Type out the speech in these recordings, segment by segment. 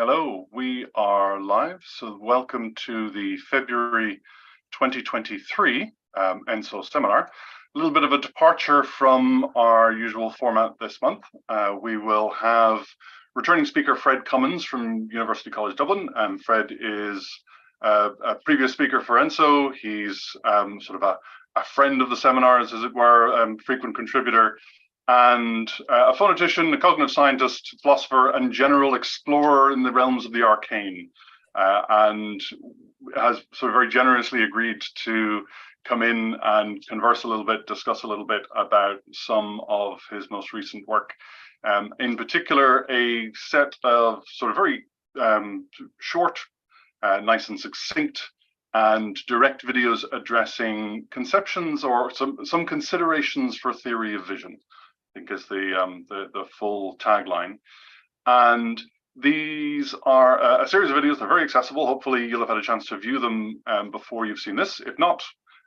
Hello, we are live, so welcome to the February 2023 ENSO seminar. A little bit of a departure from our usual format this month. We will have returning speaker Fred Cummins from University College Dublin. Fred is a previous speaker for ENSO. He's sort of a friend of the seminars, as it were, frequent contributor, and a phonetician, a cognitive scientist, philosopher, and general explorer in the realms of the arcane, and has sort of very generously agreed to come in and converse a little bit, discuss a little bit about some of his most recent work. In particular, a set of sort of very short, nice and succinct, and direct videos addressing conceptions or some considerations for theory of vision, I think is the full tagline. And these are a series of videos. They're very accessible. Hopefully you'll have had a chance to view them before you've seen this. If not,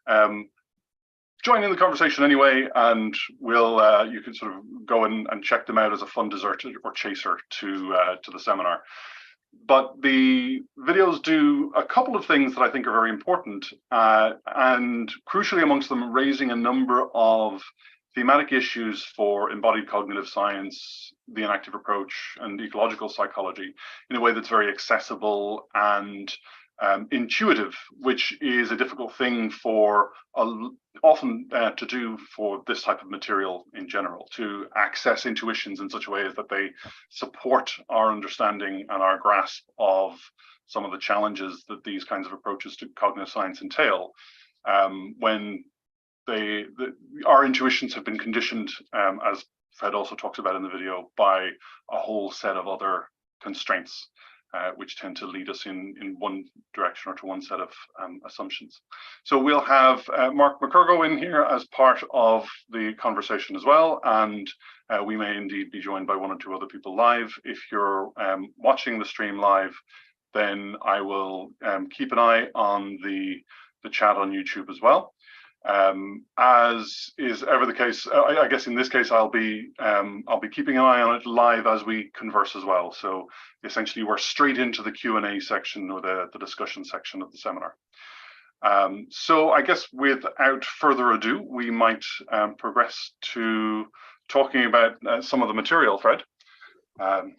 join in the conversation anyway, and you can sort of go in and check them out as a fun dessert or chaser to the seminar. But the videos do a couple of things that I think are very important, and crucially amongst them, raising a number of thematic issues for embodied cognitive science, the enactive approach, and ecological psychology in a way that's very accessible and intuitive, which is a difficult thing for often to do for this type of material in general, to access intuitions in such a way that they support our understanding and our grasp of some of the challenges that these kinds of approaches to cognitive science entail, when our intuitions have been conditioned, as Fred also talks about in the video, by a whole set of other constraints, which tend to lead us in one direction or to one set of assumptions. So we'll have Mark McCurgo in here as part of the conversation as well, and we may indeed be joined by one or two other people live. If you're watching the stream live, then I will keep an eye on the chat on YouTube as well. As is ever the case, I guess in this case I'll be keeping an eye on it live as we converse as well. So essentially we're straight into the Q&A section, or the discussion section of the seminar. So I guess without further ado, we might progress to talking about some of the material, Fred.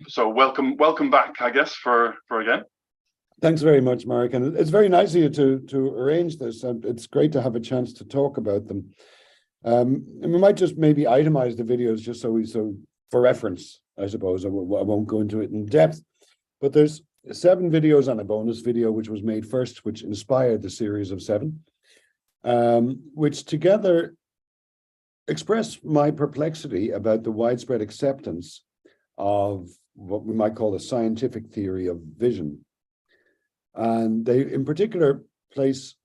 So welcome back, I guess, for again. Thanks very much, Mark. And it's very nice of you to arrange this. And it's great to have a chance to talk about them. And we might just maybe itemize the videos just so for reference, I suppose. I won't go into it in depth. But there's 7 videos and a bonus video, which was made first, which inspired the series of 7, which together express my perplexity about the widespread acceptance of what we might call a scientific theory of vision. And they, in particular, place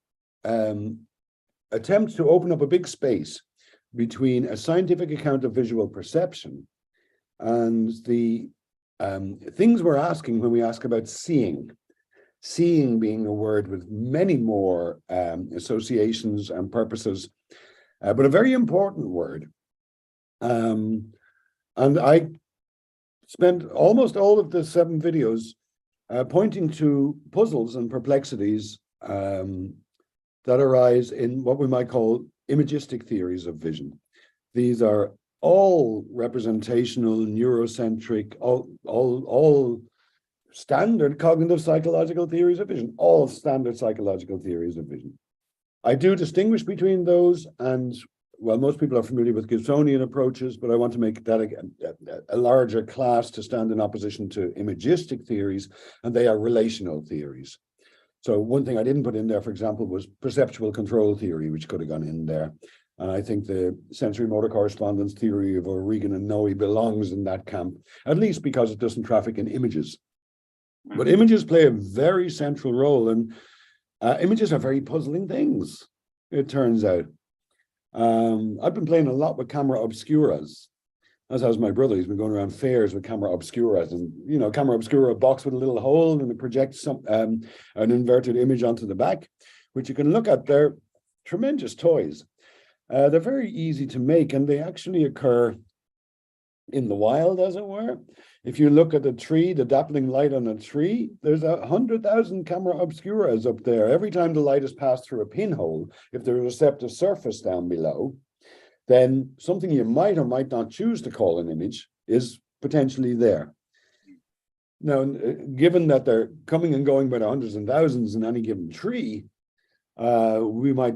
attempts to open up a big space between a scientific account of visual perception and the things we're asking when we ask about seeing. Seeing being a word with many more associations and purposes, but a very important word. And I spent almost all of the 7 videos pointing to puzzles and perplexities that arise in what we might call imagistic theories of vision. These are all representational, neurocentric, all standard cognitive psychological theories of vision, all standard psychological theories of vision. I do distinguish between those, and well, most people are familiar with Gibsonian approaches, but I want to make that a larger class to stand in opposition to imagistic theories, and they are relational theories. So one thing I didn't put in there, for example, was perceptual control theory, which could have gone in there. And I think the sensory motor correspondence theory of O'Regan and Noe belongs in that camp, at least because it doesn't traffic in images. But images play a very central role, and images are very puzzling things, it turns out. I've been playing a lot with camera obscuras, as has my brother. He's been going around fairs with camera obscuras, and camera obscura, a box with a little hole, and it projects an inverted image onto the back, which you can look at. They're tremendous toys. They're very easy to make, and they actually occur in the wild, as it were. If you look at a tree, the dappling light on a tree, there's 100,000 camera obscuras up there. Every time the light is passed through a pinhole, if there's a receptive surface down below, then something you might or might not choose to call an image is potentially there. Now, given that they're coming and going by the hundreds and thousands in any given tree, we might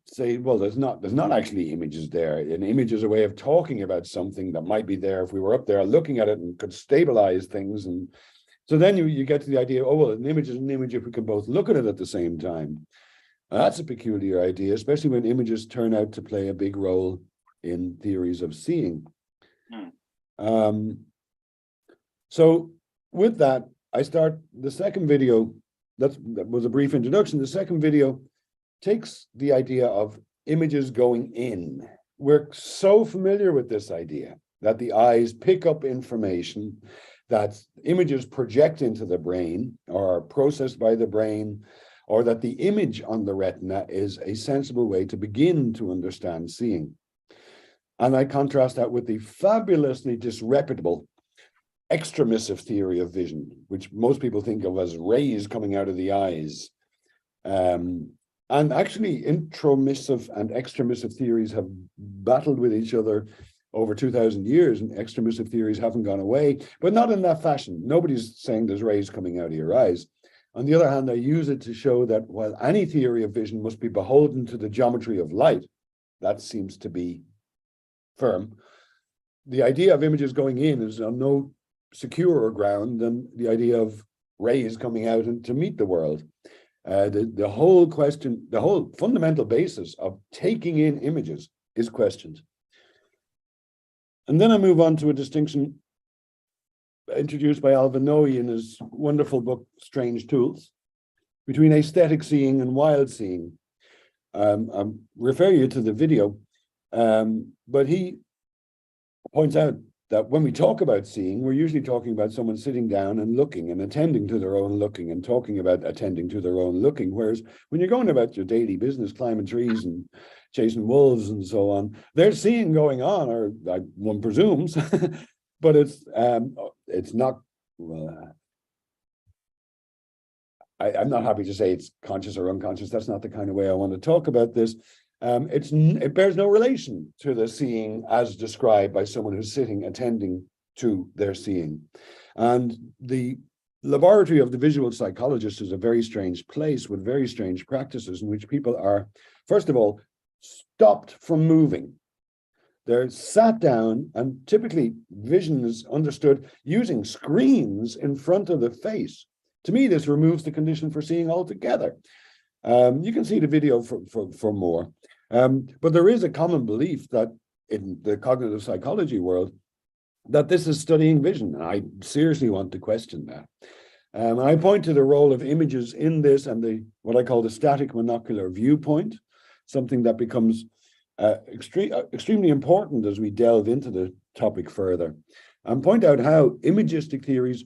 say, well, there's not actually images there. An image is a way of talking about something that might be there if we were up there looking at it and could stabilize things. And so then you get to the idea, oh, well, an image is an image if we can both look at it at the same time. That's a peculiar idea, especially when images turn out to play a big role in theories of seeing. So with that, I start the second video. That was a brief introduction. The second video takes the idea of images going in. We're so familiar with this idea that the eyes pick up information, that images project into the brain or are processed by the brain, or that the image on the retina is a sensible way to begin to understand seeing. And I contrast that with the fabulously disreputable extramissive theory of vision, which most people think of as rays coming out of the eyes. And actually, intromissive and extramissive theories have battled with each other over 2,000 years, and extramissive theories haven't gone away, but not in that fashion. Nobody's saying there's rays coming out of your eyes. On the other hand, I use it to show that while any theory of vision must be beholden to the geometry of light, that seems to be firm. The idea of images going in is on no securer ground than the idea of rays coming out and to meet the world. The whole question, the whole fundamental basis of taking in images is questioned. And then I move on to a distinction introduced by Alvin Noe in his wonderful book, Strange Tools, between aesthetic seeing and wild seeing. I refer you to the video, but he points out that when we talk about seeing, we're usually talking about someone sitting down and looking and attending to their own looking and talking about attending to their own looking. Whereas when you're going about your daily business, climbing trees and chasing wolves and so on, there's seeing going on, or one presumes, but it's not, well, I'm not happy to say it's conscious or unconscious. That's not the kind of way I want to talk about this. It bears no relation to the seeing as described by someone who's sitting attending to their seeing. And the laboratory of the visual psychologist is a very strange place with very strange practices in which people are, first of all, stopped from moving. They're sat down, and typically vision is understood using screens in front of the face. To me, this removes the condition for seeing altogether. You can see the video for more. But there is a common belief that in the cognitive psychology world, that this is studying vision. And I seriously want to question that. I point to the role of images in this and what I call the static monocular viewpoint, something that becomes extremely important as we delve into the topic further, and point out how imagistic theories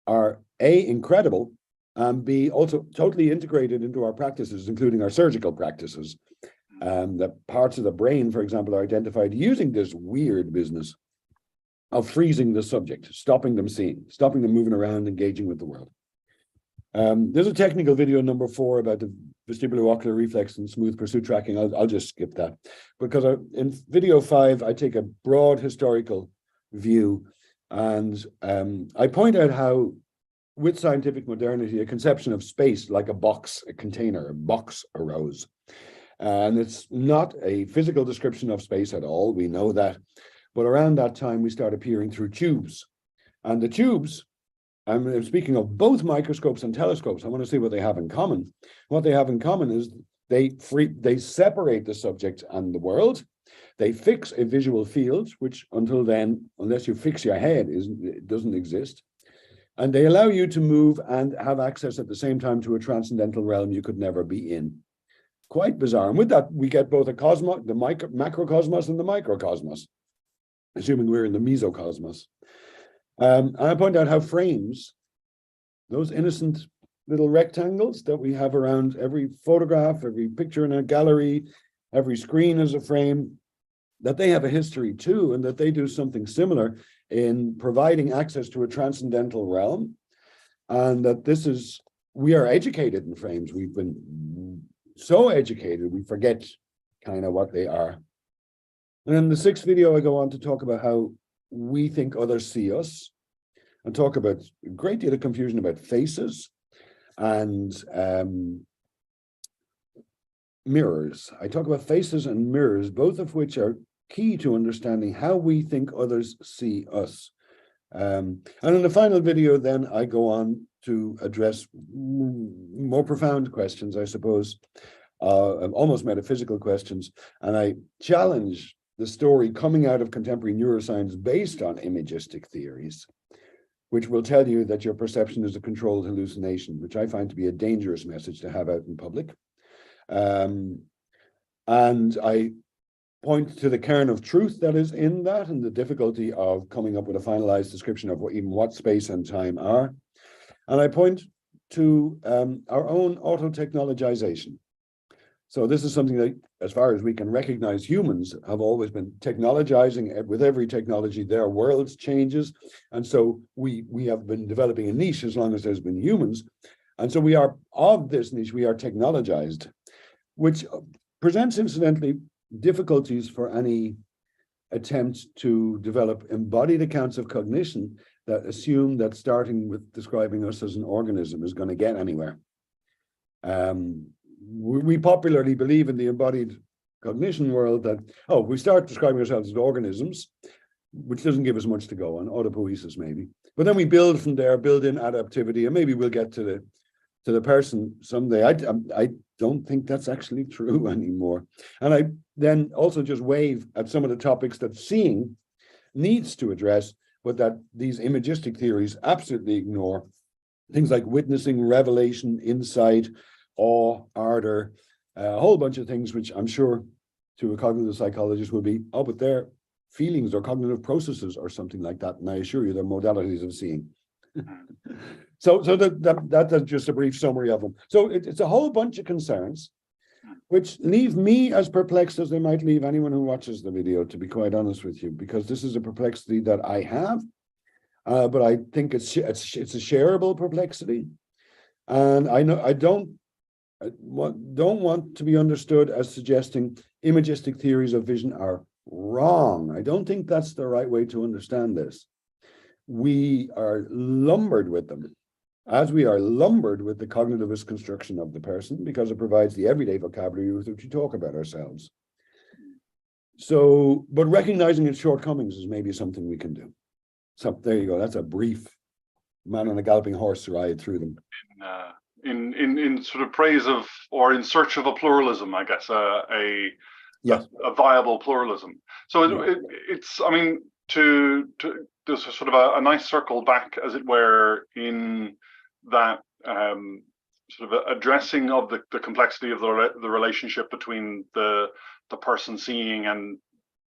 are A, incredible, and B, also totally integrated into our practices, including our surgical practices. That parts of the brain, for example, are identified using this weird business of freezing the subject, stopping them seeing, stopping them moving around, engaging with the world. There's a technical video number 4 about the vestibulo-ocular reflex and smooth pursuit tracking. I'll just skip that, because in video 5, I take a broad historical view, and I point out how, with scientific modernity, a conception of space like a box, a container, a box arose. And it's not a physical description of space at all, we know that. But around that time, we start appearing through tubes. And the tubes, I'm speaking of both microscopes and telescopes, I want to see what they have in common. What they have in common is they separate the subject and the world. They fix a visual field, which until then, unless you fix your head, it doesn't exist. And they allow you to move and have access at the same time to a transcendental realm you could never be in. Quite bizarre. And with that, we get both a cosmos, the macrocosmos and the microcosmos, assuming we're in the mesocosmos. And I point out how frames, those innocent little rectangles that we have around every photograph, every picture in a gallery, every screen is a frame, that they have a history too, and that they do something similar in providing access to a transcendental realm, and that we are educated in frames. We've been so educated, we forget kind of what they are. And in the sixth video, I go on to talk about how we think others see us, and talk about a great deal of confusion about faces and mirrors. I talk about faces and mirrors, both of which are key to understanding how we think others see us. And in the final video, then, I go on to address more profound questions, I suppose, almost metaphysical questions. And I challenge the story coming out of contemporary neuroscience based on imagistic theories, which will tell you that your perception is a controlled hallucination, which I find to be a dangerous message to have out in public. And I point to the kern of truth that is in that, and the difficulty of coming up with a finalized description of what space and time are. And I point to our own auto-technologization. So this is something that, as far as we can recognize, humans have always been technologizing. With every technology, their worlds changes. And so we have been developing a niche as long as there's been humans. And so we are, of this niche, we are technologized, which presents, incidentally, difficulties for any attempt to develop embodied accounts of cognition that assume that starting with describing us as an organism is going to get anywhere. We popularly believe in the embodied cognition world that, we start describing ourselves as organisms, which doesn't give us much to go on, autopoiesis maybe. But then we build from there, build in adaptivity, and maybe we'll get to the person someday. I don't think that's actually true anymore. And I then also just wave at some of the topics that seeing needs to address, but that these imagistic theories absolutely ignore. Things like witnessing, revelation, insight, awe, ardor, a whole bunch of things which I'm sure to a cognitive psychologist will be, but they're feelings or cognitive processes or something like that. And I assure you they're modalities of seeing. So that's just a brief summary of them. So it's a whole bunch of concerns which leave me as perplexed as they might leave anyone who watches the video, to be quite honest with you, because this is a perplexity that I have, but I think it's a shareable perplexity. And I know I don't want to be understood as suggesting imagistic theories of vision are wrong. I don't think that's the right way to understand this. We are lumbered with them, as we are lumbered with the cognitivist construction of the person, because it provides the everyday vocabulary with which we talk about ourselves. So, but recognizing its shortcomings is maybe something we can do. So there you go. That's a brief man on a galloping horse ride through them. In sort of praise of, or in search of a pluralism, I guess, a viable pluralism. So it's, I mean, there's sort of a nice circle back, as it were, in that sort of addressing of the complexity of the relationship between the person seeing and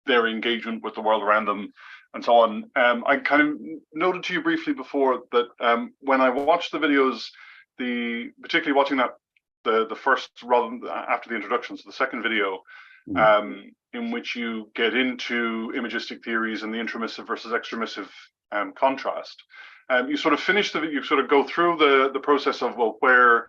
their engagement with the world around them, and so on. I kind of noted to you briefly before that when I watched the videos, particularly watching that the first rather than after the introduction, so the second video, in which you get into imagistic theories and the intromissive versus extramissive contrast. You sort of finish you sort of go through the process of, well, where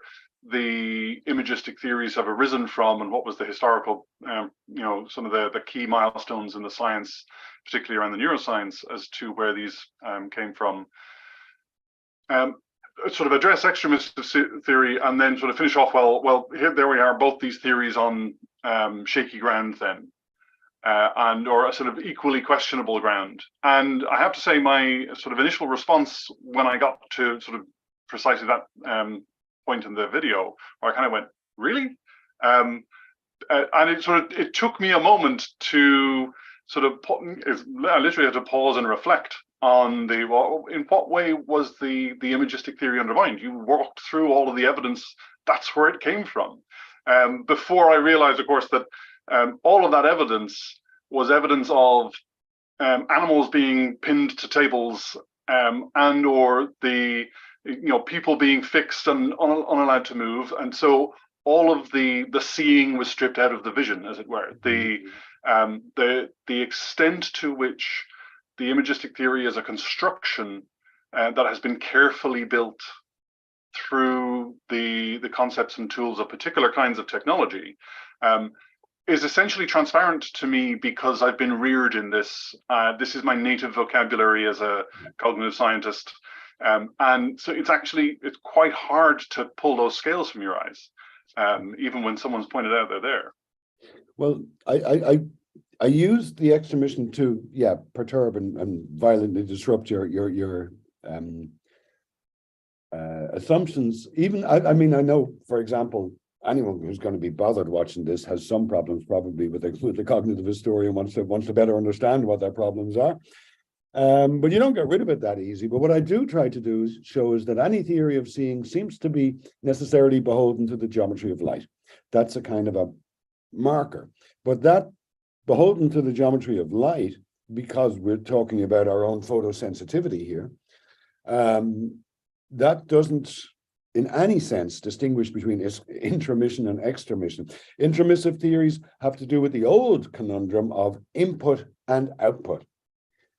the imagistic theories have arisen from and what was the historical, some of the key milestones in the science, particularly around the neuroscience, as to where these came from. Sort of address extramissive theory and then sort of finish off, there we are, both these theories on shaky ground then, or a sort of equally questionable ground. And I have to say, my sort of initial response when I got to sort of precisely that point in the video, where I kind of went, really? And it took me a moment to sort of I literally had to pause and reflect on in what way was the imagistic theory undermined? You walked through all of the evidence, that's where it came from. Before I realized, of course, that all of that evidence was evidence of animals being pinned to tables and or people being fixed and unallowed to move. And so all of the seeing was stripped out of the vision, as it were. The extent to which the imagistic theory is a construction that has been carefully built through the concepts and tools of particular kinds of technology, is essentially transparent to me because I've been reared in this. This is my native vocabulary as a cognitive scientist. And so it's quite hard to pull those scales from your eyes, even when someone's pointed out they're there. Well, I use the extramission to perturb and violently disrupt your assumptions. Even I mean, I know, for example, anyone who's going to be bothered watching this has some problems probably with the cognitivist story and wants to better understand what their problems are. But you don't get rid of it that easy. But what I do try to do is that any theory of seeing seems to be necessarily beholden to the geometry of light. That's a kind of a marker. But that beholden to the geometry of light, because we're talking about our own photosensitivity here, that doesn't in any sense distinguish between intromission and extramission. Intromissive theories have to do with the old conundrum of input and output,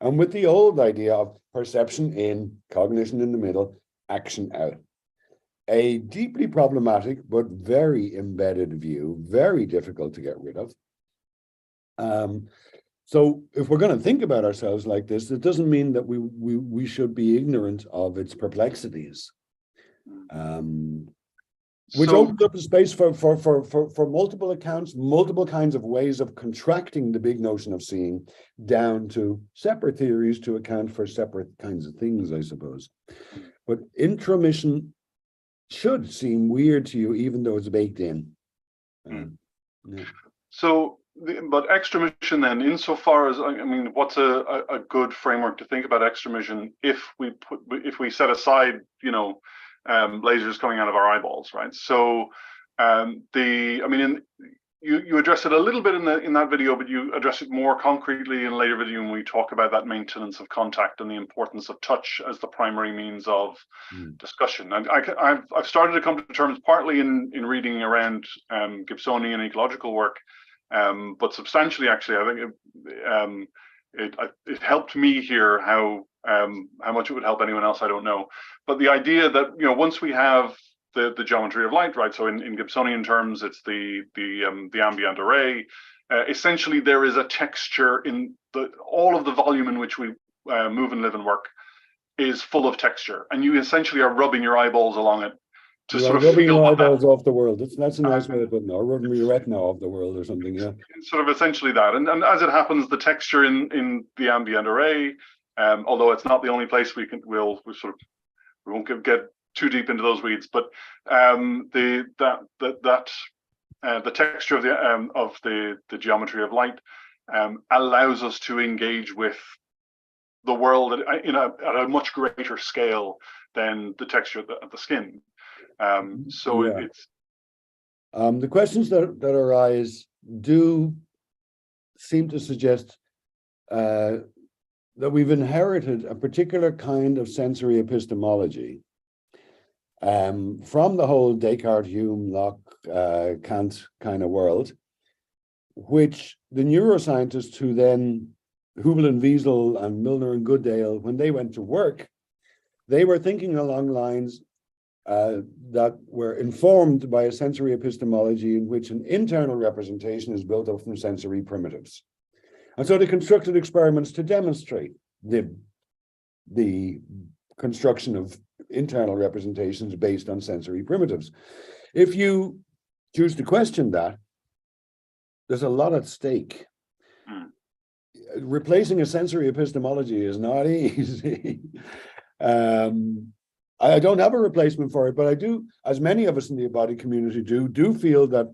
and with the old idea of perception in, cognition in the middle, action out. A deeply problematic but very embedded view, very difficult to get rid of. So if we're going to think about ourselves like this, it doesn't mean that we should be ignorant of its perplexities, which opens up a space for multiple accounts, multiple kinds of ways of contracting the big notion of seeing down to separate theories to account for separate kinds of things, I suppose. But intromission should seem weird to you, even though it's baked in. Yeah. So, but extramission then, insofar as, I mean, what's a good framework to think about extramission if we set aside, lasers coming out of our eyeballs, right? So, you address it a little bit in that video, but you address it more concretely in a later video when we talk about that maintenance of contact and the importance of touch as the primary means of discussion. And I've started to come to terms partly in reading around Gibsonian ecological work, but substantially, actually, I think it helped me hear how much it would help anyone else, I don't know. But the idea that once we have the geometry of light, right? So in Gibsonian terms, it's the ambient array. Essentially, there is a texture in all of the volume in which we move and live and work is full of texture, and you essentially are rubbing your eyeballs along it to sort of rubbing feel your eyeballs off the world. That's a nice way of putting it. Or rubbing your retina off the world or something. Yeah. Sort of essentially that, and as it happens, the texture in the ambient array, although it's not the only place we won't get too deep into those weeds, but the texture of the geometry of light allows us to engage with the world at a much greater scale than the texture of the skin. It's the questions that arise do seem to suggest that we've inherited a particular kind of sensory epistemology from the whole Descartes, Hume, Locke, Kant kind of world, which the neuroscientists who then, Hubel and Wiesel and Milner and Goodale, when they went to work, they were thinking along lines that were informed by a sensory epistemology in which an internal representation is built up from sensory primitives. And so they constructed experiments to demonstrate the construction of internal representations based on sensory primitives. If you choose to question that, there's a lot at stake. Replacing a sensory epistemology is not easy. I don't have a replacement for it, but I do, as many of us in the embodied community do feel that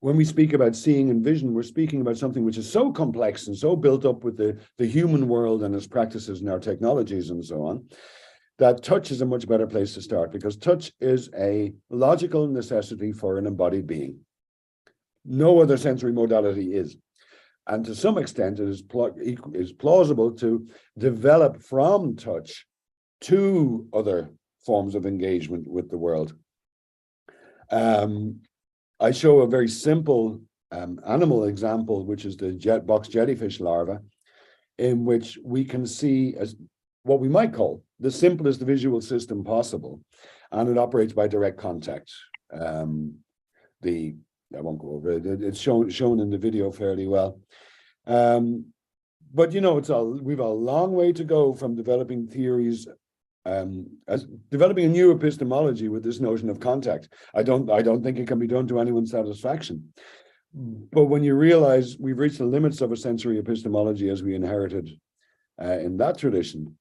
when we speak about seeing and vision, we're speaking about something which is so complex and so built up with the human world and its practices and our technologies and so on, that touch is a much better place to start, because touch is a logical necessity for an embodied being. No other sensory modality is. And to some extent, it is plausible to develop from touch to other forms of engagement with the world. I show a very simple animal example, which is the box jellyfish larva, in which we can see as what we might call the simplest visual system possible, and it operates by direct contact. I won't go over it. It's shown in the video fairly well. But we've a long way to go from developing theories, as developing a new epistemology with this notion of contact. I don't think it can be done to anyone's satisfaction. But when you realize we've reached the limits of a sensory epistemology as we inherited in that tradition.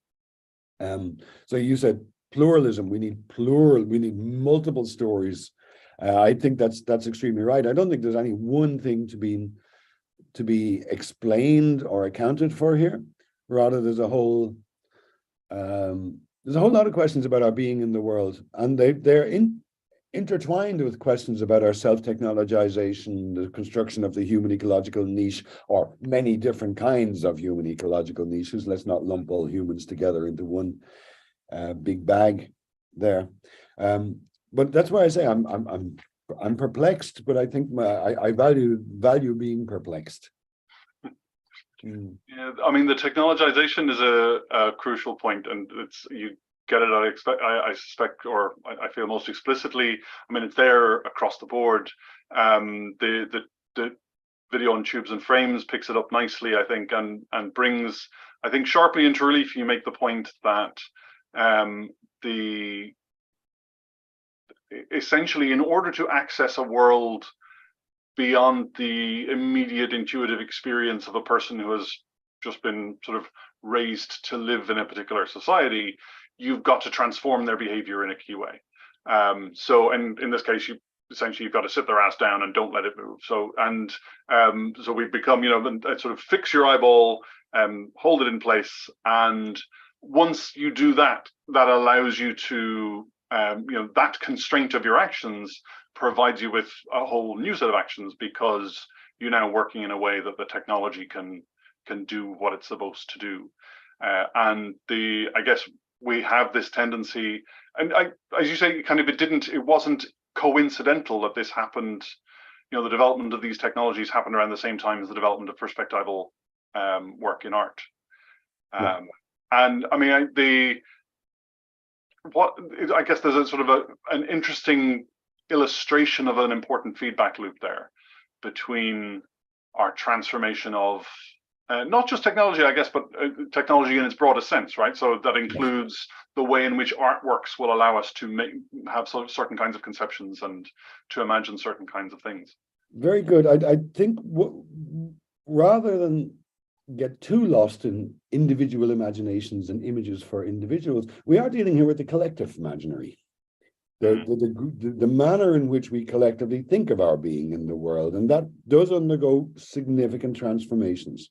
So you said pluralism. We need multiple stories. I think that's extremely right. I don't think there's any one thing to be explained or accounted for here. Rather, there's a whole lot of questions about our being in the world, and they're intertwined with questions about our self-technologization, the construction of the human ecological niche, or many different kinds of human ecological niches. Let's not lump all humans together into one big bag there. But that's why I say I'm perplexed, but I think I value being perplexed. Yeah, I mean, the technologization is a crucial point, and you get it. I suspect, or I feel most explicitly. I mean, it's there across the board. The video on Tubes and Frames picks it up nicely, I think, and brings, I think, sharply into relief. You make the point that essentially, in order to access a world beyond the immediate intuitive experience of a person who has just been sort of raised to live in a particular society, you've got to transform their behavior in a key way. So, and in this case, you've got to sit their ass down and don't let it move. So we've become, sort of fix your eyeball, hold it in place, and once you do that, that allows you to, that constraint of your actions provides you with a whole new set of actions, because you're now working in a way that the technology can do what it's supposed to do. And I guess we have this tendency, and as you say, it wasn't coincidental that this happened. The development of these technologies happened around the same time as the development of perspectival work in art. Yeah. And I mean, I guess there's a sort of an interesting illustration of an important feedback loop there between our transformation of not just technology, I guess, but technology in its broadest sense, right? So that includes the way in which artworks will allow us to have sort of certain kinds of conceptions and to imagine certain kinds of things. Very good. I think rather than get too lost in individual imaginations and images for individuals, we are dealing here with the collective imaginary, the manner in which we collectively think of our being in the world, and that does undergo significant transformations.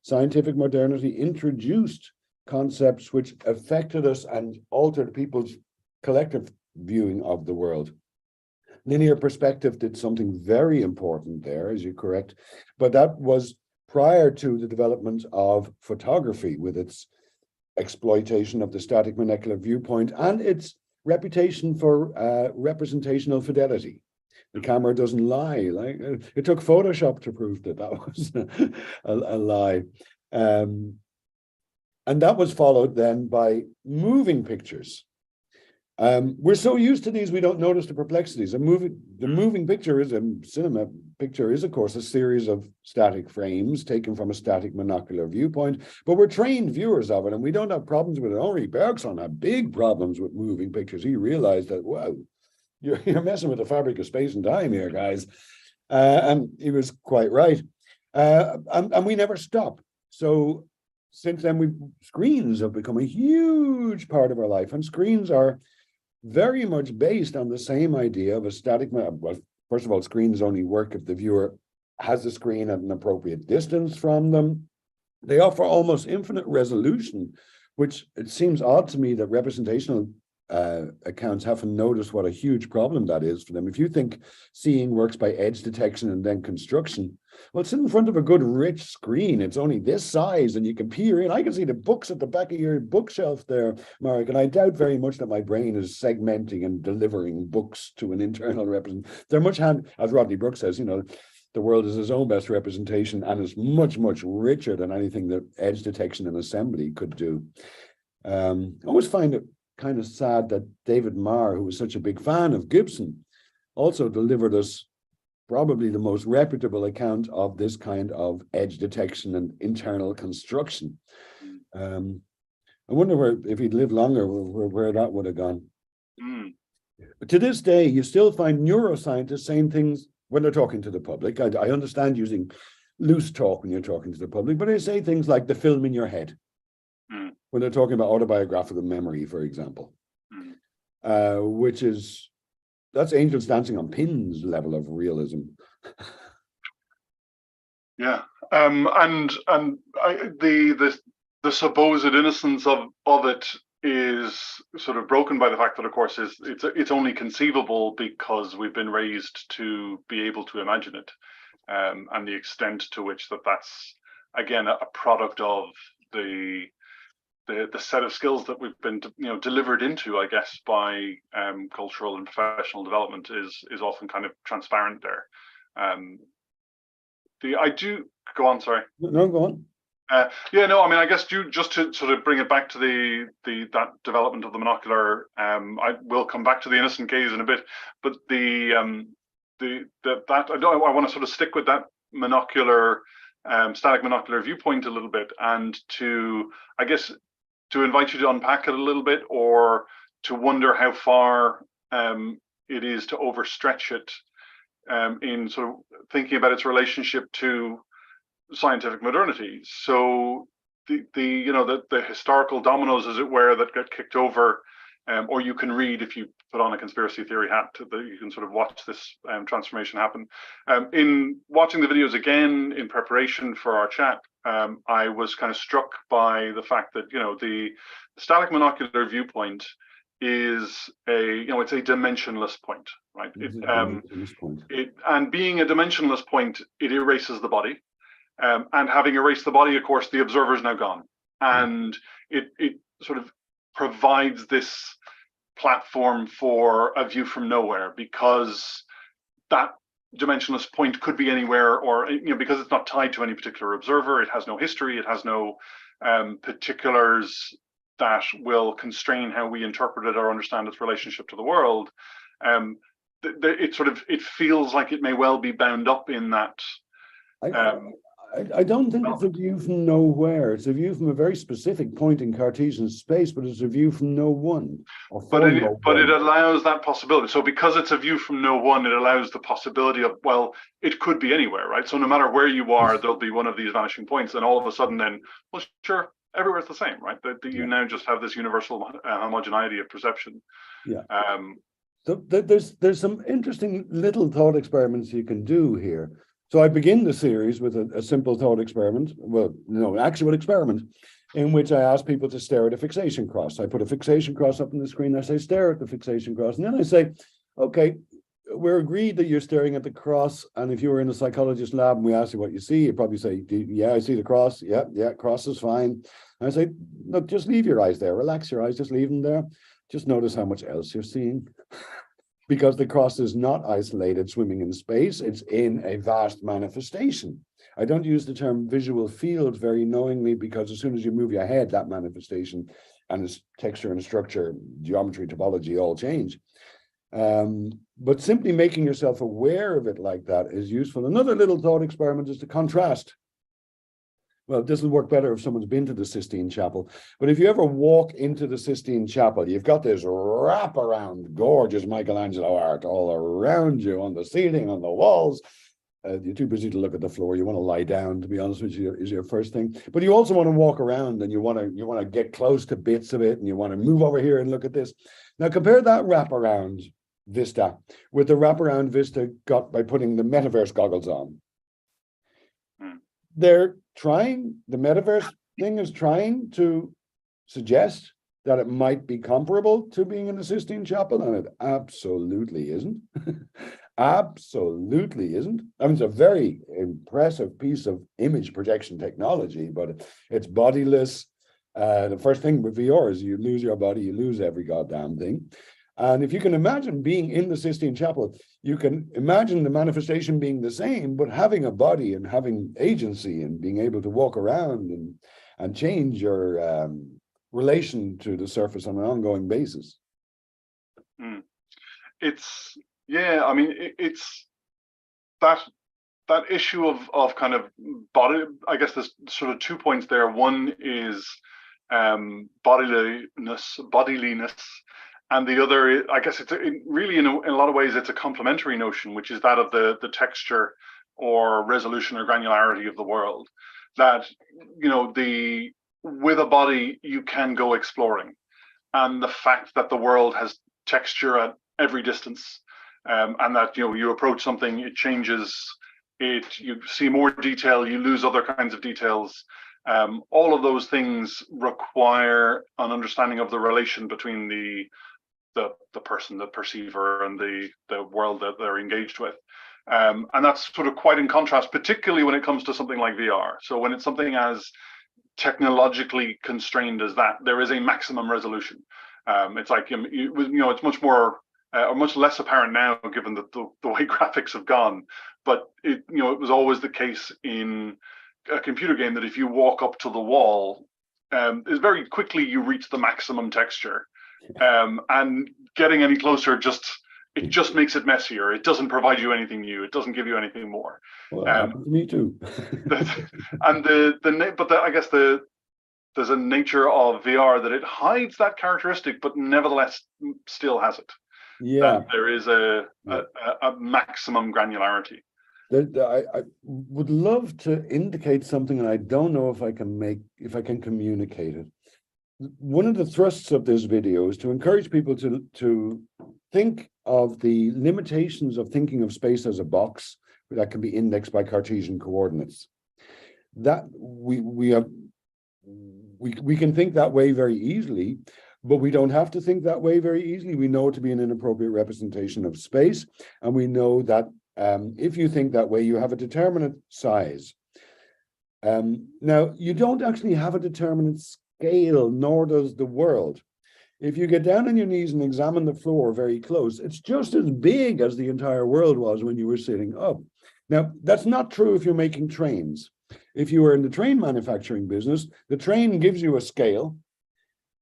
Scientific modernity introduced concepts which affected us and altered people's collective viewing of the world. Linear perspective did something very important there, as you're correct, but that was prior to the development of photography with its exploitation of the static monocular viewpoint and its reputation for representational fidelity. The camera doesn't lie. Like it took Photoshop to prove that was a lie. And that was followed then by moving pictures. We're so used to these, we don't notice the perplexities. The moving picture cinema picture is, of course, a series of static frames taken from a static monocular viewpoint, but we're trained viewers of it, and we don't have problems with it. Henri Bergson had big problems with moving pictures. He realized that, wow, you're messing with the fabric of space and time here, guys. And he was quite right. And we never stop. So since then, screens have become a huge part of our life, and screens are very much based on the same idea of a static. Well, first of all, screens only work if the viewer has the screen at an appropriate distance from them. They offer almost infinite resolution, which it seems odd to me that representational accounts haven't noticed what a huge problem that is for them. If you think seeing works by edge detection and then construction, well, sit in front of a good rich screen. It's only this size and you can peer in. I can see the books at the back of your bookshelf there, Mark, and I doubt very much that my brain is segmenting and delivering books to an internal representation. They're much as Rodney Brooks says, the world is his own best representation and is much, much richer than anything that edge detection and assembly could do. I always find it kind of sad that David Marr, who was such a big fan of Gibson, also delivered us probably the most reputable account of this kind of edge detection and internal construction. I wonder if he'd lived longer, where that would have gone. But to this day, you still find neuroscientists saying things when they're talking to the public. I understand using loose talk when you're talking to the public, but they say things like the film in your head when they're talking about autobiographical memory, for example, that's angels dancing on pins level of realism. Yeah, the supposed innocence of it is sort of broken by the fact that, of course, it's only conceivable because we've been raised to be able to imagine it, and the extent to which that's again a product of the set of skills that we've been delivered into, I guess, by cultural and professional development is often kind of transparent there. I do go on. Sorry. No, go on. I guess just to sort of bring it back to that development of the monocular. I will come back to the innocent gaze in a bit, but I want to sort of stick with that monocular, static monocular viewpoint a little bit, and to invite you to unpack it a little bit, or to wonder how far it is to overstretch it in sort of thinking about its relationship to scientific modernity. So the historical dominoes, as it were, that get kicked over, or you can read if you put on a conspiracy theory hat, that you can sort of watch this transformation happen. In watching the videos again in preparation for our chat, I was kind of struck by the fact that the static monocular viewpoint is it's a dimensionless point, right? And being a dimensionless point, it erases the body. And having erased the body, of course, the observer is now gone. And it sort of provides this platform for a view from nowhere, because that dimensionless point could be anywhere, or because it's not tied to any particular observer, it has no history, it has no particulars that will constrain how we interpret it or understand its relationship to the world. It feels like it may well be bound up in that. I don't think it's a view from nowhere. It's a view from a very specific point in Cartesian space, but it's a view from no one. But it allows that possibility. So because it's a view from no one, it allows the possibility of, well, it could be anywhere, right? So no matter where you are, there'll be one of these vanishing points, and all of a sudden then, well, sure, everywhere's the same, right? That you now just have this universal homogeneity of perception. Yeah. So there's some interesting little thought experiments you can do here. So I begin the series with a simple thought experiment, an actual experiment, in which I ask people to stare at a fixation cross. I put a fixation cross up on the screen, I say, stare at the fixation cross. And then I say, okay, we're agreed that you're staring at the cross. And if you were in a psychologist lab and we ask you what you see, you'd probably say, yeah, I see the cross. Yeah, cross is fine. And I say, look, just leave your eyes there. Relax your eyes, just leave them there. Just notice how much else you're seeing. Because the cross is not isolated swimming in space, it's in a vast manifestation. I don't use the term visual field very knowingly, because as soon as you move your head, that manifestation and its texture and structure, geometry, topology all change. But simply making yourself aware of it like that is useful. Another little thought experiment is to contrast. Well, this will work better if someone's been to the Sistine Chapel. But if you ever walk into the Sistine Chapel, you've got this wraparound, gorgeous Michelangelo art all around you, on the ceiling, on the walls. You're too busy to look at the floor. You want to lie down, to be honest with you, is your first thing. But you also want to walk around, and you want to get close to bits of it, and you want to move over here and look at this. Now compare that wraparound vista with the wraparound vista got by putting the metaverse goggles on. The metaverse thing is trying to suggest that it might be comparable to being in the Sistine Chapel, and it absolutely isn't. Absolutely isn't. I mean, it's a very impressive piece of image projection technology, but it's bodiless. The first thing with VR is you lose your body, you lose every goddamn thing. And if you can imagine being in the Sistine Chapel, you can imagine the manifestation being the same, but having a body and having agency and being able to walk around and change your relation to the surface on an ongoing basis. It's, yeah, I mean, it's that issue of kind of body. I guess there's sort of 2 points there. One is bodiliness, and the other, I guess, really in a lot of ways it's a complementary notion, which is that of the texture or resolution or granularity of the world. That, you know, with a body you can go exploring, and the fact that the world has texture at every distance, and that, you know, you approach something, it changes. You see more detail, you lose other kinds of details. All of those things require an understanding of the relation between the person, the perceiver, and the world that they're engaged with. And that's sort of quite in contrast, particularly when it comes to something like VR. So when it's something as technologically constrained as that, there is a maximum resolution. It's like, you know, it's much more or much less apparent now, given the way graphics have gone. But it was always the case in a computer game that if you walk up to the wall, is very quickly you reach the maximum texture, and getting any closer just makes it messier. It doesn't provide you anything new. It doesn't give you anything more. Well, me too. And I guess there's a nature of VR that it hides that characteristic, but nevertheless still has it. Yeah, that there is a maximum granularity. I would love to indicate something, and I don't know if I can communicate it. One of the thrusts of this video is to encourage people to think of the limitations of thinking of space as a box that can be indexed by Cartesian coordinates. That we can think that way very easily, but we don't have to think that way very easily. We know it to be an inappropriate representation of space, and we know that if you think that way, you have a determinate size. Now, you don't actually have a determinate scale, nor does the world. If you get down on your knees and examine the floor very close, it's just as big as the entire world was when you were sitting up. Now, that's not true if you're making trains. If you were in the train manufacturing business, the train gives you a scale,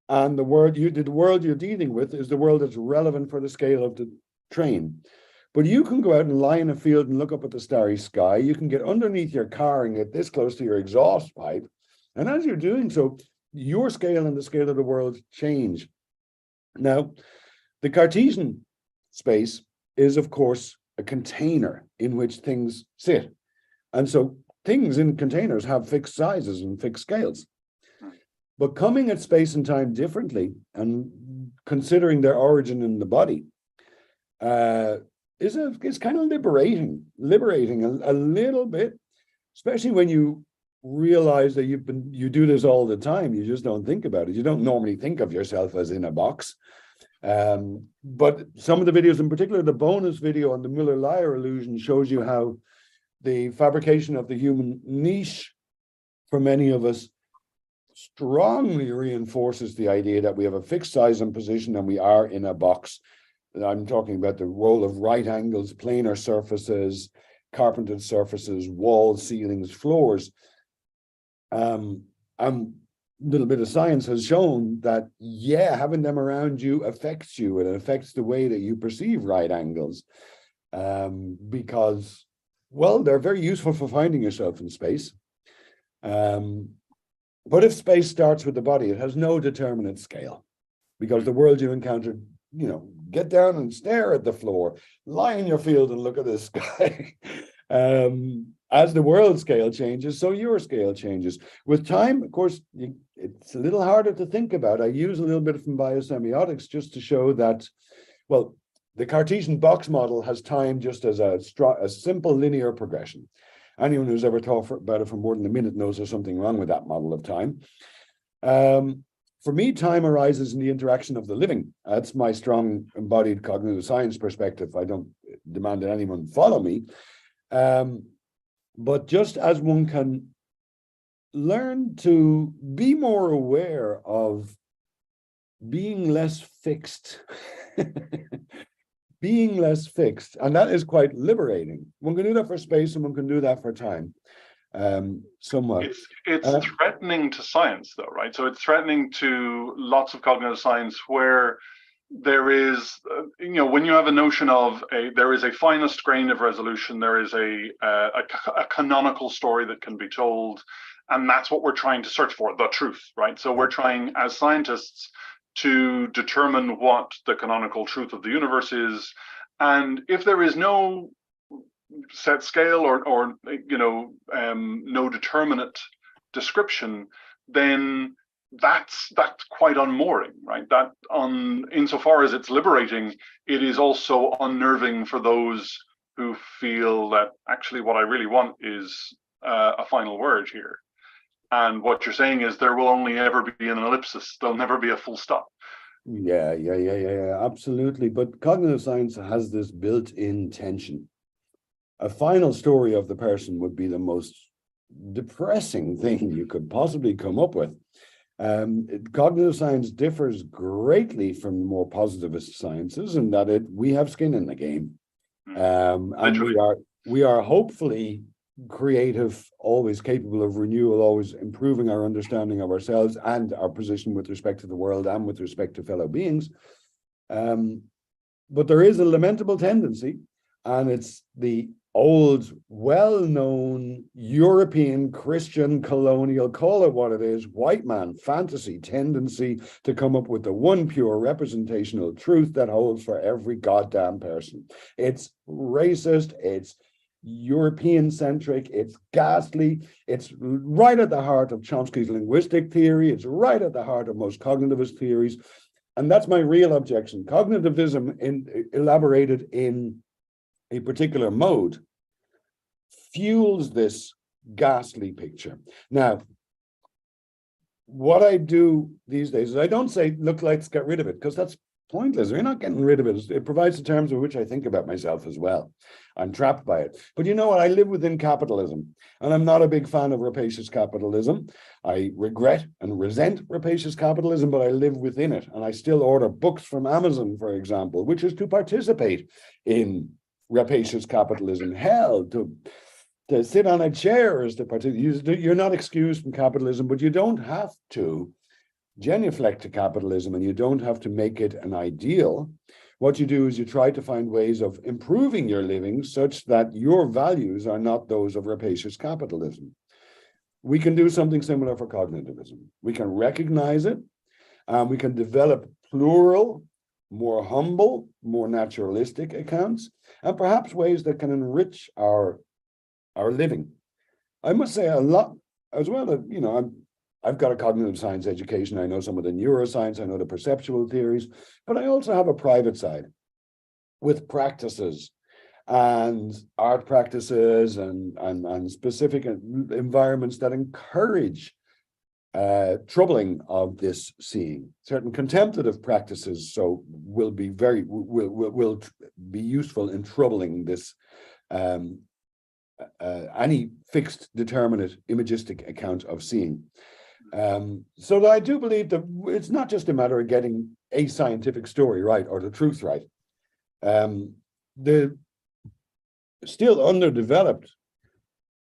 and the world you're dealing with is the world that's relevant for the scale of the train. But you can go out and lie in a field and look up at the starry sky. You can get underneath your car and get this close to your exhaust pipe. And as you're doing so, your scale and the scale of the world change. Now, the Cartesian space is, of course, a container in which things sit. And so things in containers have fixed sizes and fixed scales. But coming at space and time differently and considering their origin in the body is kind of liberating a little bit, especially when you realize that you do this all the time. You just don't think about it. You don't normally think of yourself as in a box. But some of the videos, in particular, the bonus video on the Miller-Lyer illusion, shows you how the fabrication of the human niche, for many of us, strongly reinforces the idea that we have a fixed size and position and we are in a box. I'm talking about the role of right angles, planar surfaces, carpentered surfaces, walls, ceilings, floors. A little bit of science has shown that, yeah, having them around you affects you. It affects the way that you perceive right angles, because, well, they're very useful for finding yourself in space. But if space starts with the body, it has no determinate scale, because the world you encounter, get down and stare at the floor, lie in your field and look at the sky. As the world scale changes, so your scale changes. With time, of course, it's a little harder to think about. I use a little bit from biosemiotics just to show that, well, the Cartesian box model has time just as a simple linear progression. Anyone who's ever thought about it for more than a minute knows there's something wrong with that model of time. For me, time arises in the interaction of the living. That's my strong embodied cognitive science perspective. I don't demand that anyone follow me. But just as one can learn to be more aware of being less fixed. Being less fixed, and that is quite liberating. One can do that for space and one can do that for time, somewhat. It's threatening to science, though, right? So it's threatening to lots of cognitive science where there is, when you have a notion of there is a finest grain of resolution, there is a canonical story that can be told, and that's what we're trying to search for, the truth, right? So we're trying, as scientists, to determine what the canonical truth of the universe is, and if there is no set scale or no determinate description, then that's quite unmooring, right? That insofar as it's liberating, it is also unnerving for those who feel that actually what I really want is a final word here. And what you're saying is there will only ever be an ellipsis. There'll never be a full stop. Yeah, absolutely. But cognitive science has this built-in tension. A final story of the person would be the most depressing thing you could possibly come up with. Cognitive science differs greatly from more positivist sciences in that we have skin in the game. And we are hopefully creative, always capable of renewal, always improving our understanding of ourselves and our position with respect to the world and with respect to fellow beings. But there is a lamentable tendency, and it's the old, well-known European Christian colonial, call it what it is, white man fantasy tendency to come up with the one pure representational truth that holds for every goddamn person. It's racist, it's European-centric, it's ghastly, it's right at the heart of Chomsky's linguistic theory, it's right at the heart of most cognitivist theories, and that's my real objection. Cognitivism, elaborated in a particular mode, fuels this ghastly picture. Now, what I do these days is I don't say, look, let's get rid of it, because that's pointless. We're not getting rid of it. It provides the terms with which I think about myself as well. I'm trapped by it. But you know what? I live within capitalism, and I'm not a big fan of rapacious capitalism. I regret and resent rapacious capitalism, but I live within it. And I still order books from Amazon, for example, which is to participate in rapacious capitalism. Hell, to sit on a chair is to participate. You're not excused from capitalism, but you don't have to genuflect to capitalism, and you don't have to make it an ideal. What you do is you try to find ways of improving your living such that your values are not those of rapacious capitalism. We can do something similar for cognitivism. We can recognize it, and we can develop plural, more humble, more naturalistic accounts, and perhaps ways that can enrich our living. I must say a lot as well that, I've got a cognitive science education. I know some of the neuroscience, I know the perceptual theories, but I also have a private side with practices and art practices and specific environments that encourage troubling of this seeing. Certain contemplative practices will be useful in troubling this any fixed, determinate, imagistic account of seeing. So that I do believe that it's not just a matter of getting a scientific story right or the truth right. The still underdeveloped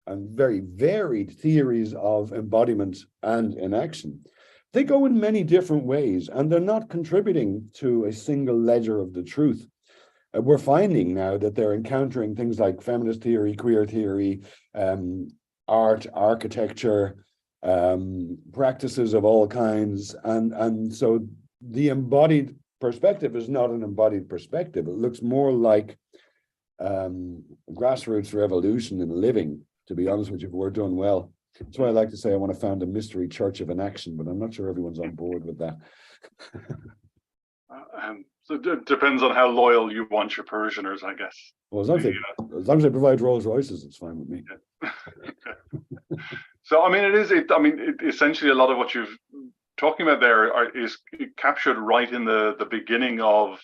and very varied theories of embodiment and enaction, they go in many different ways, and they're not contributing to a single ledger of the truth. We're finding now that they're encountering things like feminist theory, queer theory, art, architecture, practices of all kinds, and so the embodied perspective is not an embodied perspective. It looks more like grassroots revolution in living, to be honest with you, if we're done well. That's why I like to say I want to found a mystery church of enaction, but I'm not sure everyone's on board with that. So it depends on how loyal you want your parishioners, I guess. Well, as long as they provide Rolls Royces, it's fine with me. Yeah. So, I mean, essentially a lot of what you're talking about there is captured right in the beginning of,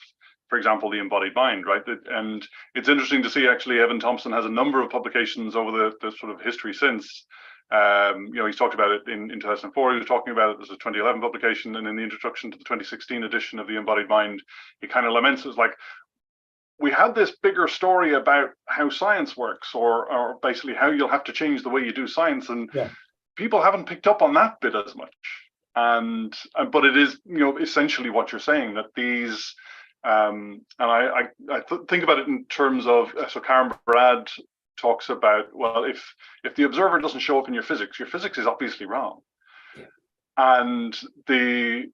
for example, the Embodied Mind, right? And it's interesting to see, actually, Evan Thompson has a number of publications over the sort of history since, He's talked about it in 2004. He was talking about it. There's a 2011 publication, and in the introduction to the 2016 edition of the Embodied Mind, he kind of laments it's like, we had this bigger story about how science works, or basically how you'll have to change the way you do science, and people haven't picked up on that bit as much. But it is, essentially what you're saying, that these, and I think about it in terms of, so Karen Brad talks about, well, if the observer doesn't show up in your physics is obviously wrong. And the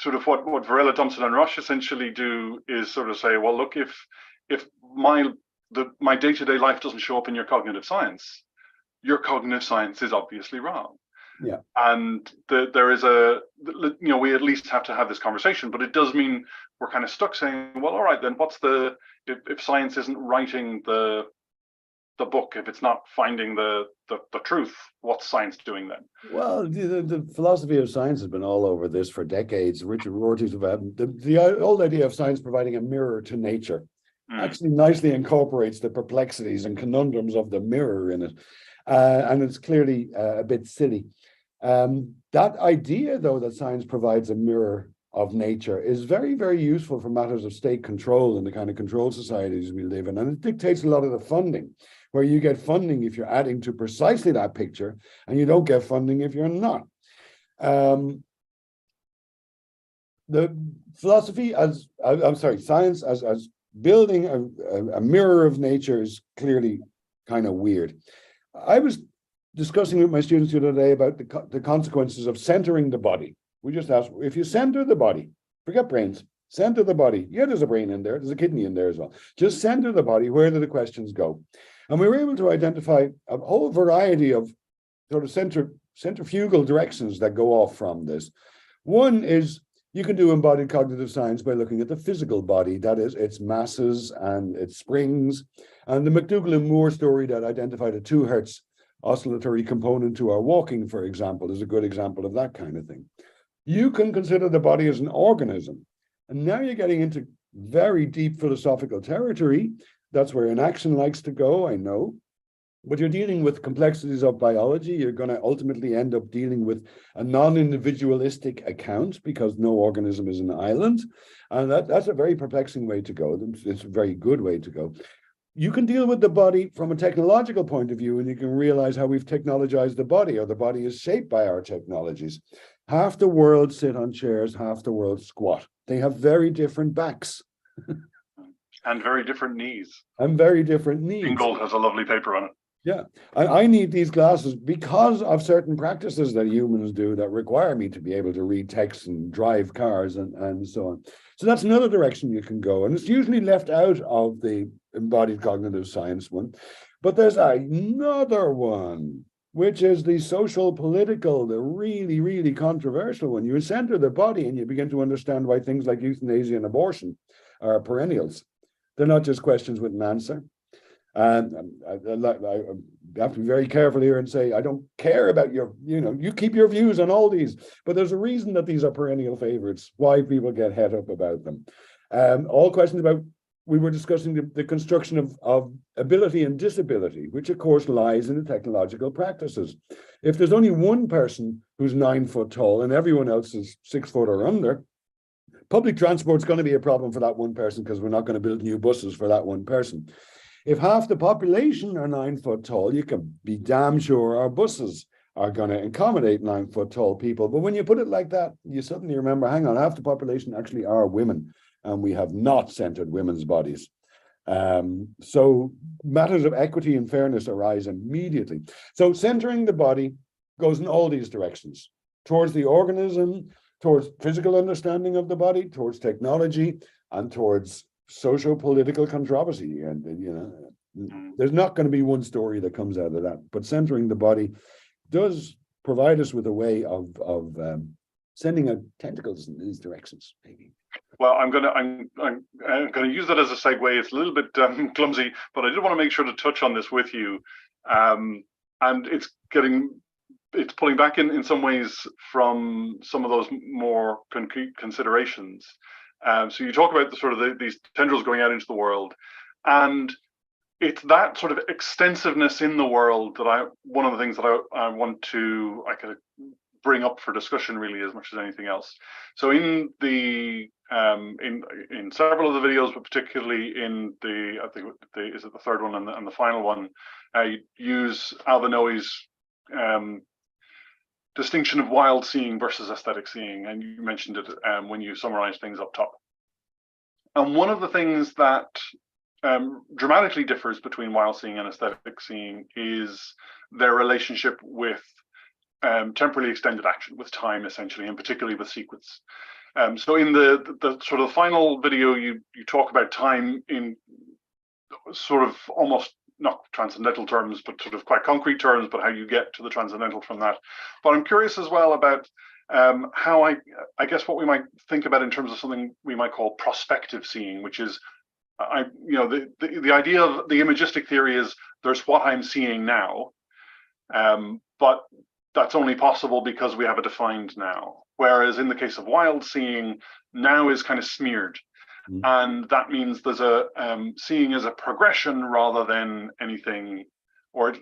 sort of what Varela, Thompson, and Rush essentially do is sort of say, well, look, if my day-to-day life doesn't show up in your cognitive science is obviously wrong. Yeah. And there is we at least have to have this conversation, but it does mean we're kind of stuck saying, well, all right, then if science isn't writing the book, if it's not finding the truth, what's science doing then? Well, the philosophy of science has been all over this for decades. Richard Rorty's about the old idea of science providing a mirror to nature. Actually nicely incorporates the perplexities and conundrums of the mirror in it. And it's clearly a bit silly. That idea, though, that science provides a mirror of nature is very, very useful for matters of state control and the kind of control societies we live in. And it dictates a lot of the funding, where you get funding if you're adding to precisely that picture, and you don't get funding if you're not. The philosophy science as building a mirror of nature is clearly kind of weird. I was discussing with my students the other day about the consequences of centering the body. We just asked, if you center the body, forget brains, center the body. Yeah, there's a brain in there, there's a kidney in there as well. Just center the body, where do the questions go? And we were able to identify a whole variety of sort of centrifugal directions that go off from this. One is, you can do embodied cognitive science by looking at the physical body, that is, its masses and its springs. And the McDougall and Moore story that identified a 2 Hertz oscillatory component to our walking, for example, is a good example of that kind of thing. You can consider the body as an organism. And now you're getting into very deep philosophical territory. That's where inaction likes to go, I know. But you're dealing with complexities of biology. You're going to ultimately end up dealing with a non-individualistic account, because no organism is an island. And that's a very perplexing way to go. It's a very good way to go. You can deal with the body from a technological point of view, and you can realize how we've technologized the body, or the body is shaped by our technologies. Half the world sit on chairs, half the world squat. They have very different backs. And very different knees. And very different knees. Ingold has a lovely paper on it. Yeah, I need these glasses because of certain practices that humans do that require me to be able to read text and drive cars and so on. So that's another direction you can go. And it's usually left out of the embodied cognitive science one. But there's another one, which is the social political, the really, really controversial one. You center the body and you begin to understand why things like euthanasia and abortion are perennials. They're not just questions with an answer. And I have to be very careful here and say, I don't care about you keep your views on all these, but there's a reason that these are perennial favorites, why people get het up about them. All questions about, we were discussing the construction of ability and disability, which of course lies in the technological practices. If there's only one person who's 9 foot tall and everyone else is 6 foot or under, public transport's going to be a problem for that one person, because we're not going to build new buses for that one person. If half the population are 9 foot tall, you can be damn sure our buses are going to accommodate 9 foot tall people. But when you put it like that, you suddenly remember, hang on, half the population actually are women, and we have not centered women's bodies. So matters of equity and fairness arise immediately. So centering the body goes in all these directions, towards the organism, towards physical understanding of the body, towards technology, and towards socio-political controversy. And there's not going to be one story that comes out of that, but centering the body does provide us with a way of sending out tentacles in these directions, maybe. Well, I'm gonna use that as a segue. It's a little bit clumsy, but I did want to make sure to touch on this with you. And it's pulling back in some ways from some of those more concrete considerations. So you talk about the sort of these tendrils going out into the world, and it's that sort of extensiveness in the world that one of the things that I want to kind of bring up for discussion really as much as anything else. So in the in several of the videos, but particularly in I think is it the third one and the final one, you use Alvin Noe's distinction of wild seeing versus aesthetic seeing, and you mentioned it when you summarized things up top. And one of the things that dramatically differs between wild seeing and aesthetic seeing is their relationship with temporally extended action, with time essentially, and particularly with sequence. So in the sort of final video, you talk about time in sort of almost not transcendental terms, but sort of quite concrete terms, but how you get to the transcendental from that. But I'm curious as well about how I guess what we might think about in terms of something we might call prospective seeing, which is the idea of the imagistic theory is there's what I'm seeing now, but that's only possible because we have a defined now. Whereas in the case of wild seeing, now is kind of smeared. Mm-hmm. And that means there's a seeing as a progression rather than anything, or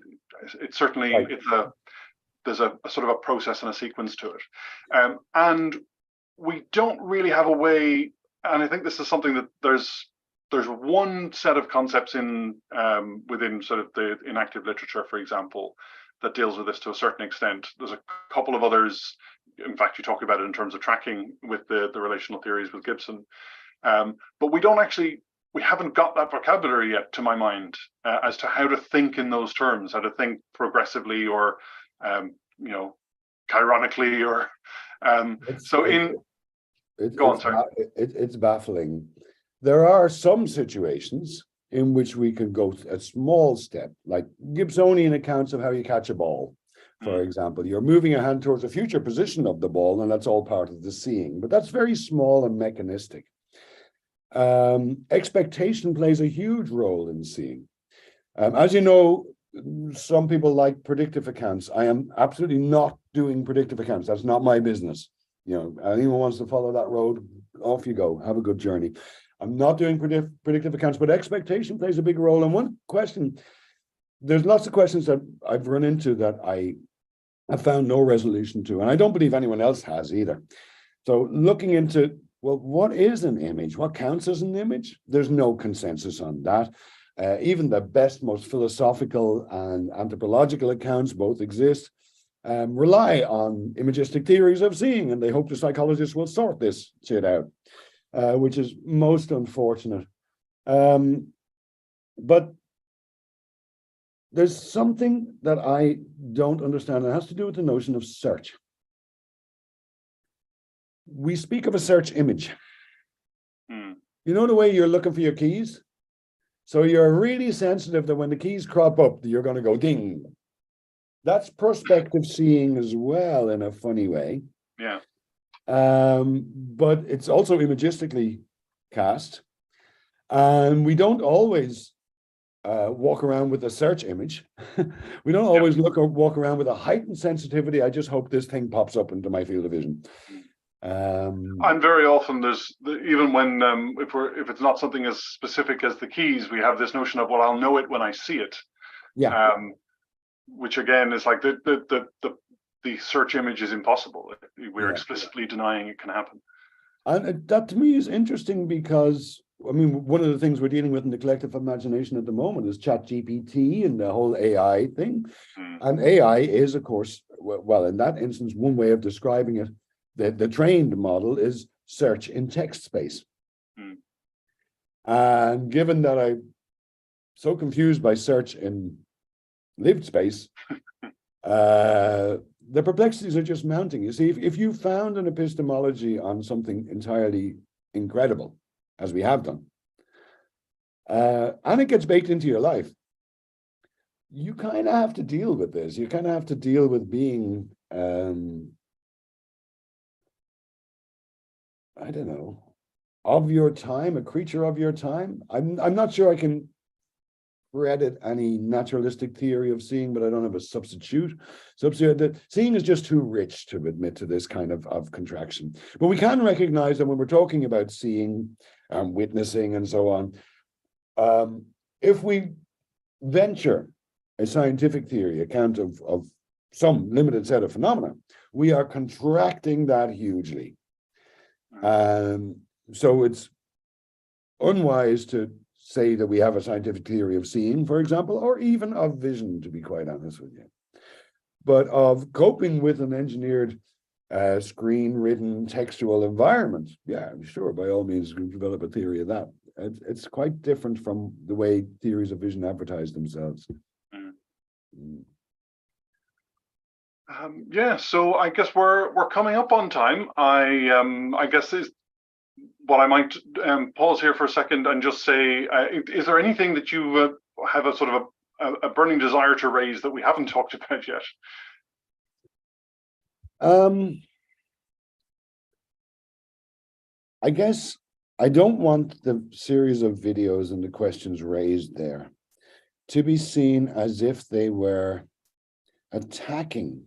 it's certainly, right. There's a sort of a process and a sequence to it. And we don't really have a way, and I think this is something that there's one set of concepts within sort of the enactive literature, for example, that deals with this to a certain extent. There's a couple of others. In fact, you talk about it in terms of tracking with the relational theories with Gibson. But we haven't got that vocabulary yet, to my mind, as to how to think in those terms, how to think progressively or, chironically or, it's baffling. There are some situations in which we can go a small step, like Gibsonian accounts of how you catch a ball. For example, you're moving a hand towards a future position of the ball, and that's all part of the seeing, but that's very small and mechanistic. Expectation plays a huge role in seeing. As you know, some people like predictive accounts. I am absolutely not doing predictive accounts. That's not my business. Anyone wants to follow that road, off you go. Have a good journey. I'm not doing predictive accounts, but expectation plays a big role. And one question, there's lots of questions that I've run into that I have found no resolution to, and I don't believe anyone else has either. So looking into, well, what is an image? What counts as an image? There's no consensus on that. Even the best, most philosophical and anthropological accounts, both exist, rely on imagistic theories of seeing, and they hope the psychologists will sort this shit out. Which is most unfortunate. But there's something that I don't understand. It has to do with the notion of search. We speak of a search image. You know the way you're looking for your keys? So you're really sensitive that when the keys crop up, you're going to go ding. That's prospective seeing as well, in a funny way. Yeah. But it's also imagistically cast, and we don't always walk around with a search image. We don't always walk around with a heightened sensitivity. I just hope this thing pops up into my field of vision. And very often even when if it's not something as specific as the keys, we have this notion of, well, I'll know it when I see it. Yeah. Which again is like the search image is impossible. We're explicitly denying it can happen. And that to me is interesting because, I mean, one of the things we're dealing with in the collective imagination at the moment is ChatGPT and the whole AI thing. And AI is, of course, well, in that instance, one way of describing it, the trained model is search in text space. And given that I'm so confused by search in lived space, the perplexities are just mounting. You see, if you found an epistemology on something entirely incredible, as we have done, and it gets baked into your life, you kind of have to deal with this. You kind of have to deal with being, I don't know, of your time, a creature of your time. I'm not sure I can credit any naturalistic theory of seeing, but I don't have a substitute. Seeing is just too rich to admit to this kind of contraction. But we can recognize that when we're talking about seeing, witnessing, and so on, if we venture a scientific theory account of some limited set of phenomena, we are contracting that hugely. So it's unwise to say that we have a scientific theory of seeing, for example, or even of vision, to be quite honest with you. But of coping with an engineered screen-written textual environment, yeah, sure, by all means, we develop a theory of that. It's quite different from the way theories of vision advertise themselves. Yeah, so I guess we're coming up on time. I guess is what I might pause here for a second and just say, is there anything that you have a sort of a burning desire to raise that we haven't talked about yet? I guess I don't want the series of videos and the questions raised there to be seen as if they were attacking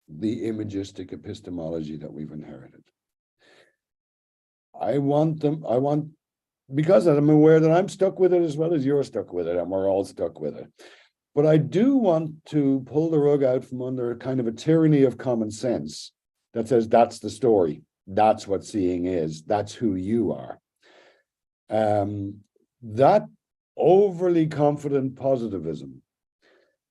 the imagistic epistemology that we've inherited. Because I'm aware that I'm stuck with it as well as you're stuck with it, and we're all stuck with it. But I do want to pull the rug out from under a kind of a tyranny of common sense that says that's the story, that's what seeing is, that's who you are. That overly confident positivism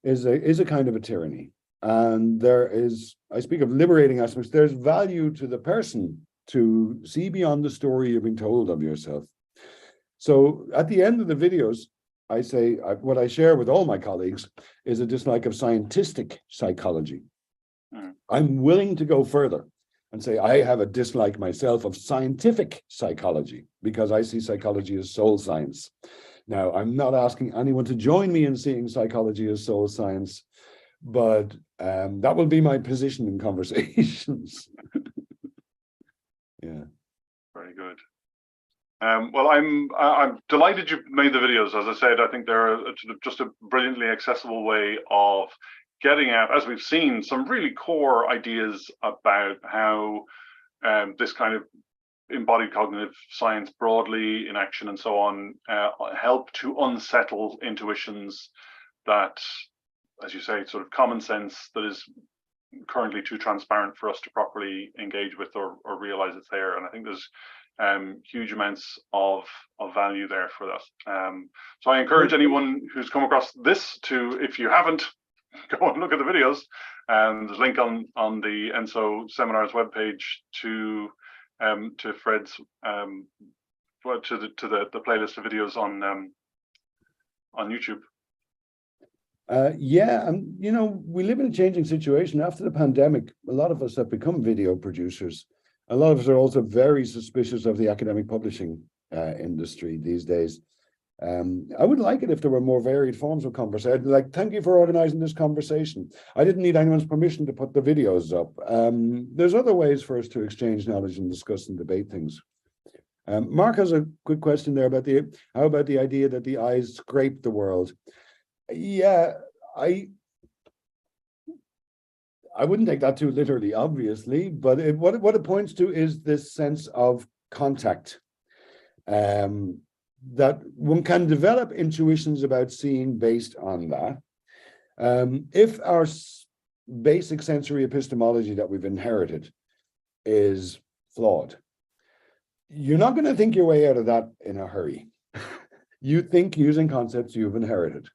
is a kind of a tyranny. And I speak of liberating aspects, there's value to the person to see beyond the story you've been told of yourself. So at the end of the videos, I say, what I share with all my colleagues is a dislike of scientistic psychology. I'm willing to go further and say I have a dislike myself of scientific psychology because I see psychology as soul science. Now, I'm not asking anyone to join me in seeing psychology as soul science, but that will be my position in conversations. Yeah. Very good. Well, I'm delighted you made the videos. As I said, I think they're just a brilliantly accessible way of getting at, as we've seen, some really core ideas about how this kind of embodied cognitive science broadly in action and so on help to unsettle intuitions that, as you say, sort of common sense that is currently too transparent for us to properly engage with or realize it's there. And I think there's huge amounts of value there for that. So I encourage anyone who's come across this to, if you haven't, go and look at the videos. There's a link on the ENSO seminars webpage to Fred's to the playlist of videos on YouTube. Yeah, and we live in a changing situation. After the pandemic, a lot of us have become video producers. A lot of us are also very suspicious of the academic publishing industry these days. I would like it if there were more varied forms of conversation. Like, thank you for organizing this conversation. I didn't need anyone's permission to put the videos up. There's other ways for us to exchange knowledge and discuss and debate things. Mark has a good question there about how about the idea that the eyes scrape the world? Yeah, I wouldn't take that too literally, obviously, but what it points to is this sense of contact, that one can develop intuitions about seeing based on that. If our basic sensory epistemology that we've inherited is flawed, you're not going to think your way out of that in a hurry. You think using concepts you've inherited.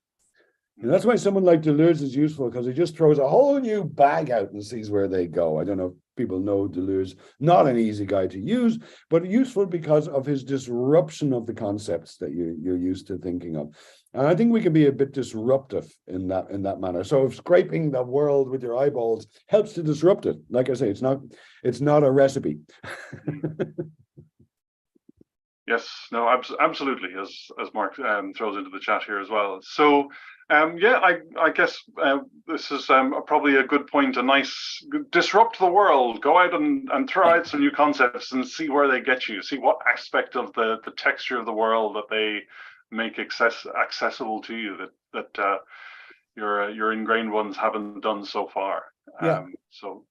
And that's why someone like Deleuze is useful, because he just throws a whole new bag out and sees where they go. I don't know if people know Deleuze, not an easy guy to use, but useful because of his disruption of the concepts that you're used to thinking of. And I think we can be a bit disruptive in that manner. So if scraping the world with your eyeballs helps to disrupt it, like I say, it's not a recipe. Yes, no, absolutely, as Mark throws into the chat here as well. So, yeah, I guess this is probably a good point, a nice disrupt the world, go out and throw out some new concepts and see where they get you, see what aspect of the texture of the world that they make accessible to you that your ingrained ones haven't done so far. Yeah. So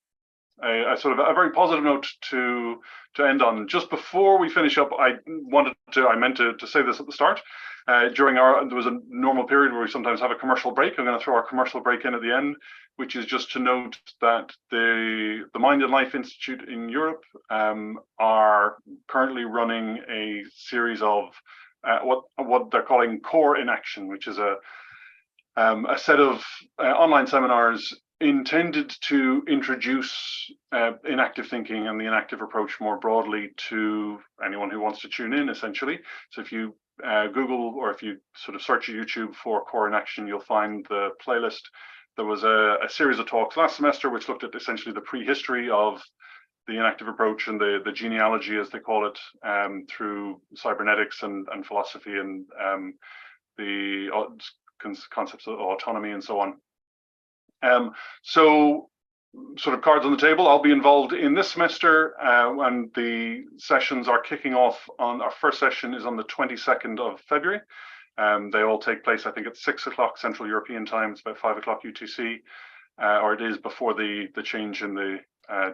a sort of a very positive note to end on. Just before we finish up, I meant to say this at the start. There was a normal period where we sometimes have a commercial break. I'm going to throw our commercial break in at the end, which is just to note that the Mind and Life Institute in Europe are currently running a series of what they're calling Core in Action, which is a set of online seminars intended to introduce inactive thinking and the inactive approach more broadly to anyone who wants to tune in, essentially. So if you Google, or if you sort of search YouTube for Core in Action, you'll find the playlist. There was a series of talks last semester which looked at essentially the prehistory of the inactive approach and the genealogy, as they call it, through cybernetics and philosophy and the concepts of autonomy and so on. So sort of cards on the table. I'll be involved in this semester, and the sessions are kicking off on, our first session is on the 22nd of February. They all take place, I think, at 6 o'clock Central European time. It's about 5 o'clock UTC, or it is before the change in the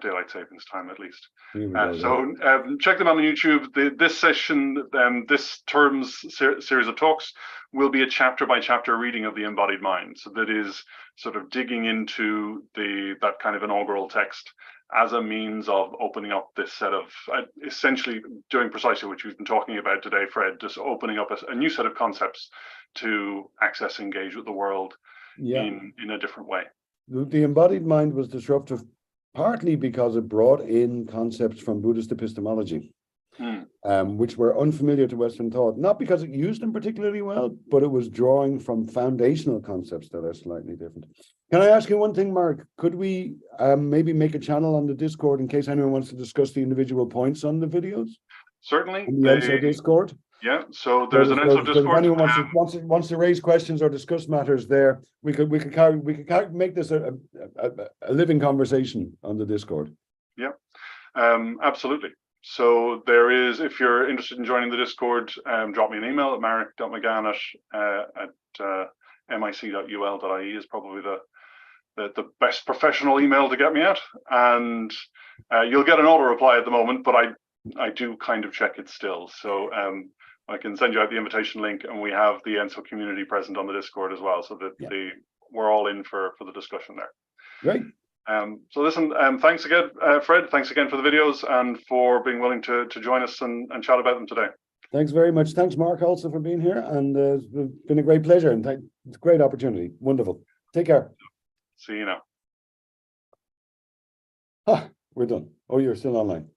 daylight savings time, at least. So check them out on YouTube. This session, this term's series of talks will be a chapter by chapter reading of the Embodied Mind. So that is sort of digging into that kind of inaugural text as a means of opening up this set of, essentially doing precisely what you've been talking about today, Fred, just opening up a new set of concepts to access, engage with the world in a different way. The Embodied Mind was disruptive partly because it brought in concepts from Buddhist epistemology, which were unfamiliar to Western thought, not because it used them particularly well, but it was drawing from foundational concepts that are slightly different. Can I ask you one thing, Mark? Could we maybe make a channel on the Discord in case anyone wants to discuss the individual points on the videos? Certainly. In the ENSO Discord? Yeah, so there's an ENSO Discord. If anyone wants to raise questions or discuss matters there, we could make this a living conversation on the Discord. Yeah, absolutely. So there is, if you're interested in joining the Discord, drop me an email at marek.mcgann@mic.ul.ie is probably the best professional email to get me at, and you'll get an auto reply at the moment, but I do kind of check it still. So I can send you out the invitation link, and we have the ENSO community present on the Discord as well, so that we're all in for the discussion there. Great. So listen, thanks again, Fred. Thanks again for the videos and for being willing to join us and chat about them today. Thanks very much. Thanks, Mark, also for being here, and it's been a great pleasure, and it's a great opportunity. Wonderful. Take care. See you now. We're done. Oh, you're still online.